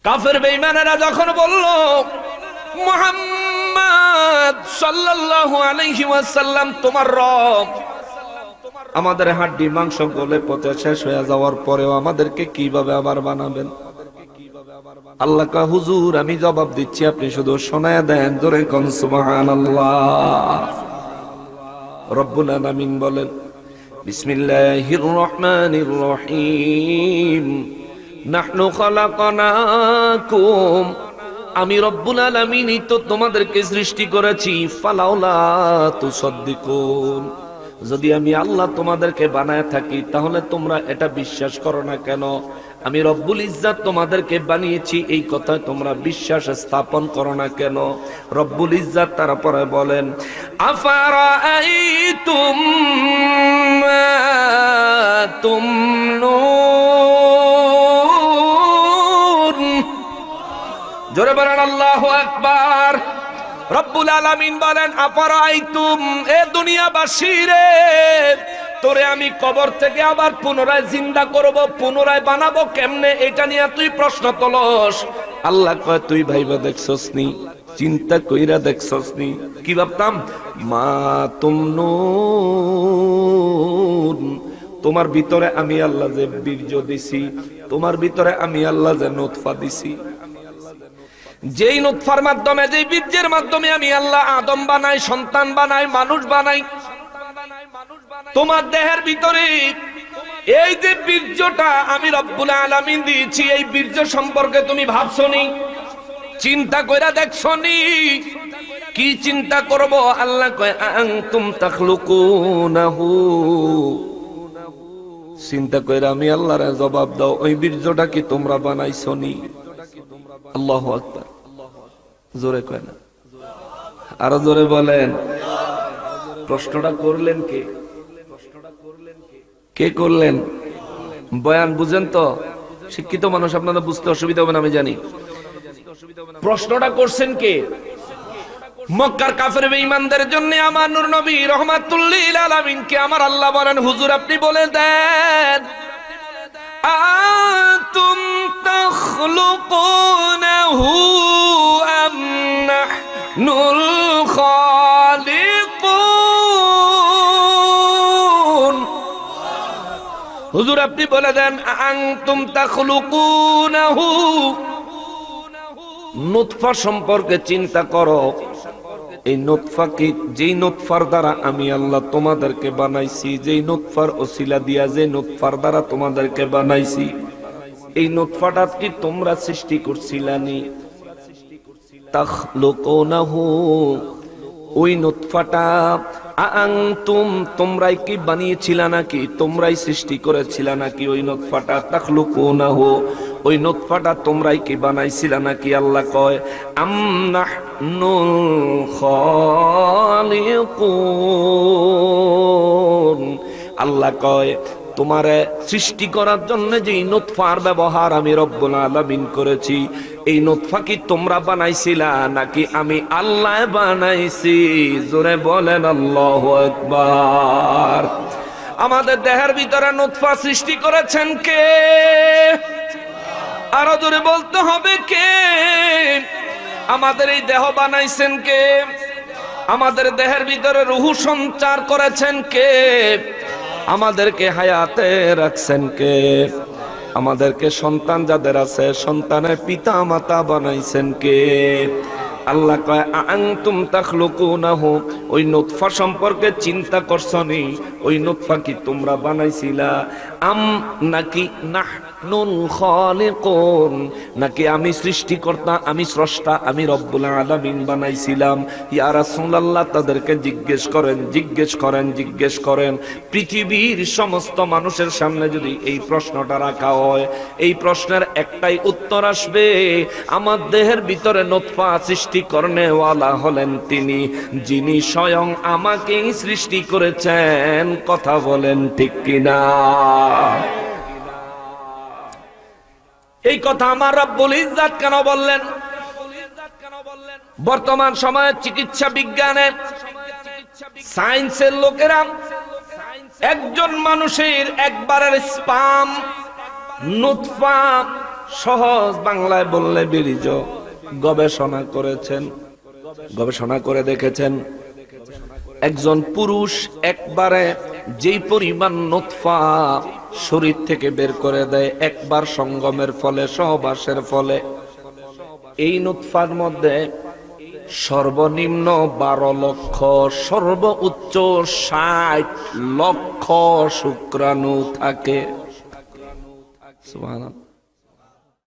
কাফের বেঈমানেরা যখন বলল মুহাম্মদ সাল্লাল্লাহু আলাইহি ওয়াসাল্লাম তোমার রব, আমাদের হাড্ডি মাংস গলে পচে শেষ হয়ে যাওয়ার পরেও আমাদেরকে কিভাবে আবার বানাবেন? আল্লাহ কয়, হুজুর আমি জবাব দিচ্ছি, আপনি শুধু শোনায়া দেন। জোরে কোন সুবহানাল্লাহ। রব্বুল আলামিন বলেন, বিসমিল্লাহির রহমানির রহিম, নাহনু খালাকনাকুম, আমি রব্বুল আলামিনই তো তোমাদেরকে সৃষ্টি করেছি। ফালাউলা তুসাদ্দিকুন, যদি আমি আল্লাহ তোমাদেরকে বানায় থাকি তাহলে তোমরা এটা বিশ্বাস করো না কেন? আমি রব্বুল ইজ্জাত তোমাদেরকে বানিয়েছি, এই কথা তোমরা বিশ্বাস স্থাপন করো না কেন? রব্বুল ইজ্জাত তারপরে বলেন, আফারাআইতুম মা তুমনুন, জোরে বলেন আল্লাহু আকবার। রব্বুল আলামিন বলেন, আফারাআইতুম, এ দুনিয়াবাসী রে, তোরে আমি কবর থেকে আবার পুনরায় জিন্দা করব, পুনরায় বানাবো কেমনে, এটা নিয়ে তুই প্রশ্ন তোলস। আল্লাহ কয়, তুই ভাইবা দেখছস নি, চিন্তা কইরা দেখছস নি? কি ভাবতাম? মা তুমনুন, তোমার ভিতরে আমি আল্লাহ যে বীর্য দিছি, তোমার ভিতরে আমি আল্লাহ যে নুতফা দিছি, যেই নুতফার মাধ্যমে, যেই বীর্যের মাধ্যমে আমি আল্লাহ আদম বানাই, সন্তান বানাই, মানুষ বানাই, তোমার দেহের ভিতরে এই যে বীর্যটা আমি রব্বুল আলামিন দিয়েছি, এই বীর্য সম্পর্কে তুমি ভাবছনি? চিন্তা কইরা দেখছনি? কি চিন্তা করব? আল্লাহ কয়, আনতুম তাখলুকুনাহু, চিন্তা কইরা আমি আল্লাহর জবাব দাও, ওই বীর্যটা কি তোমরা বানাইছনি? আল্লাহু আকবার। জোরে কয় না, আরো জোরে বলেন। প্রশ্নটা করলেন কে? কে করলেন? বয়ান বুঝেন তো? শিক্ষিত মানুষ, আপনারা বুঝতে অসুবিধা হবে না আমি জানি। প্রশ্নটা করছেন কে? মক্কার কাফের বেঈমানদের জন্য আমার নূর নবী রাহমাতুল লিল আলামিনকে আমার আল্লাহ বলেন, হুজুর আপনি বলে দেন, আনতুম তাখলুকুনাহু আম নাহনুল খালিকুন। হুজুর আপনি বলে দেন, আনতুম তাখলুকুনাহু, নুতফা সম্পর্কে চিন্তা করো। এই নুতফা কি, যেই নুতফার দ্বারা আমি আল্লাহ তোমাদেরকে বানাইছি, যেই নুতফার ওসিলা দিয়া, যে নুতফার দ্বারা তোমাদেরকে বানাইছি, এই নুতফাটা কি তোমরা সৃষ্টি করছিলানি? তাখলুকুনাহু, ওই নুতফাটা আনতুম, তোমরাই কি বানিয়েছিলা নাকি, তোমরাই সৃষ্টি করেছিলা নাকি ওই নুতফাটা? তাখলুকুনাহু, ওই নুতফাটা তোমরাই কি বানাইছিলা নাকি? আল্লাহ কয়, আম নাহনুল খালিকুন, আল্লাহ কয় তোমারে সৃষ্টি করার জন্য যে নুতফার ব্যবহার আমি রব্বুল আলামিন করেছি, এই নুতফা কি তোমরা বানাইছিলা নাকি আমি আল্লাহ বানাইছি? জোরে বলেন আল্লাহু আকবার। আমাদের দেহের ভিতরে নুতফা সৃষ্টি করেছেন কে? আরো জোরে বলতে হবে কে? আমাদের এই দেহ বানাইছেন কে? আমাদের দেহের ভিতরে রূহ সঞ্চার করেছেন কে? আমাদেরকে হায়াতে রাখছেন কে? আমাদেরকে সন্তান যাদের আছে, সন্তানের পিতা মাতা বানাইছেন কে? আল্লাহ কয়, আনতুম তাখলুকুনাহু, ওই নুতফা সম্পর্কে চিন্তা করছনি? ওই নুতফা কি তোমরা বানাইছিলা? আম নাকি নাহনুল খালিকুন, নাকি আমি সৃষ্টিকর্তা, আমি স্রষ্টা, আমি রব্বুল আলামিন বানাইছিলাম? ইয়া রাসূলুল্লাহ তাদেরকে জিজ্ঞেস করেন, জিজ্ঞেস করেন, জিজ্ঞেস করেন। পৃথিবীর সমস্ত মানুষের সামনে যদি এই প্রশ্নটা রাখা হয়, এই প্রশ্নের একটাই উত্তর আসবে, আমার দেহের ভিতরে নুতফা সৃষ্টি করনেওয়ালা হলেন তিনি, যিনি স্বয়ং আমাকেই সৃষ্টি করেছেন। কথা বলেন ঠিক কিনা? এই কথা আমার রব্বুল ইজ্জাত কেন বললেন? বর্তমান সময়ে চিকিৎসা বিজ্ঞানের, সায়েন্সের লোকেরা একজন মানুষের একবারের স্পাম, নুতফা সহজ বাংলায় বললে বীর্য গবেষণা করেছেন, গবেষণা করে দেখেছেন একজন পুরুষ একবারে যেই পরিমাণ নুতফা শরীর থেকে বের করে দেয় একবার সঙ্গমের ফলে, সহবাসের ফলে, এই নুতফার মধ্যে সর্বনিম্ন 12 লক্ষ, সর্বোচ্চ 60 লক্ষ শুক্রাণু থাকে। সুবহানাল্লাহ।